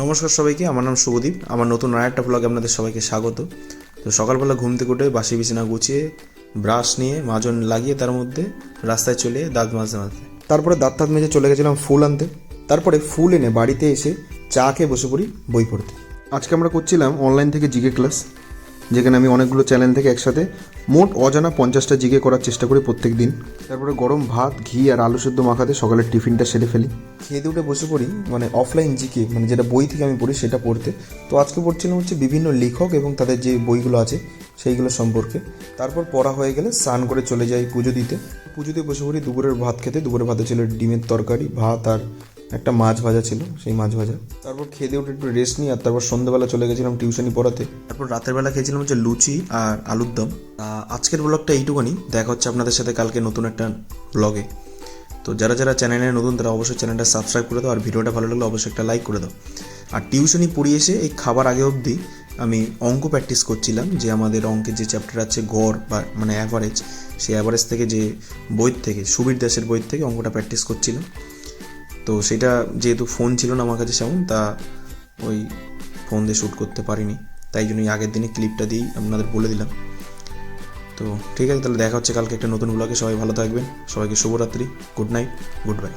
নমস্কার সবাইকে, আমার নাম শুভদীপ। আমার নতুন আরেকটা ব্লগে আপনাদের সবাইকে স্বাগত। তো সকালবেলা ঘুম থেকে উঠে বাসি বিছানা গুছিয়ে ব্রাশ নিয়ে মাজন লাগিয়ে তার মধ্যে রাস্তায় চলে দাঁত মাজতে তারপরে দাঁত মেজে চলে গেছিলাম ফুল আনতে। তারপরে ফুল এনে বাড়িতে এসে চা খেয়ে বসে পড়ি বই পড়তে। আজকে আমরা করছিলাম অনলাইন থেকে জিকে ক্লাস, যেখানে আমি অনেকগুলো চ্যানেল থেকে একসাথে মোট অজানা 50টা জিকে করার চেষ্টা করি প্রত্যেক দিন। তারপরে গরম ভাত, ঘি আর আলু সেদ্ধ মাখাতে সকালের টিফিনটা সেরে ফেলি। খেয়ে দিয়ে উঠে বসে পড়ি অফলাইন জিকে, যেটা বই থেকে আমি পড়ি সেটা পড়তে। তো আজকে পড়ছিলাম বিভিন্ন লেখক এবং তাদের যে বইগুলো আছে সেইগুলো সম্পর্কে। তারপর পড়া হয়ে গেলে স্নান করে চলে যাই পুজো দিতে। পুজো দিয়ে বসে পড়ি দুপুরের ভাত খেতে। দুপুরের ভাতে ছিল ডিমের তরকারি, ভাত আর একটা মাছ ভাজা ছিল, সেই মাছ ভাজা। তারপর খেয়ে দিয়ে উঠে একটু রেস্ট নিই, আর তারপর সন্ধ্যাবেলা চলে গেছিলাম টিউশনি পড়াতে। তারপর রাতের বেলা খেয়েছিলাম লুচি আর আলুর দম। আজকের ব্লগটা এইটুকুনি। দেখা হচ্ছে আপনাদের সাথে কালকে নতুন একটা ব্লগে। তো যারা যারা চ্যানেলে নতুন তারা অবশ্যই চ্যানেলটা সাবস্ক্রাইব করে দাও, আর ভিডিওটা ভালো লাগলে অবশ্যই একটা লাইক করে দাও। আর টিউশনি পড়িয়ে এসে এই খাবার আগে অবধি আমি অঙ্ক প্র্যাকটিস করছিলাম, যে আমাদের অঙ্কের যে চ্যাপ্টার আছে গড় বা অ্যাভারেজ, সেই অ্যাভারেজ থেকে যে বই থেকে সুবীর দাসের বই থেকে অঙ্কটা প্র্যাকটিস করছিলাম। তো সেটা যেহেতু ফোন ছিল না আমার কাছে সেমন, তা ওই ফোন দিয়ে শ্যুট করতে পারিনি, তাই জন্যই আগের দিনে ক্লিপটা দিয়েই আপনাদের বলে দিলাম। তো ঠিক আছে, তাহলে দেখা হচ্ছে কালকে একটা নতুন ব্লগে। সবাই ভালো থাকবেন, সবাইকে শুভরাত্রি, গুড নাইট, গুড বাই।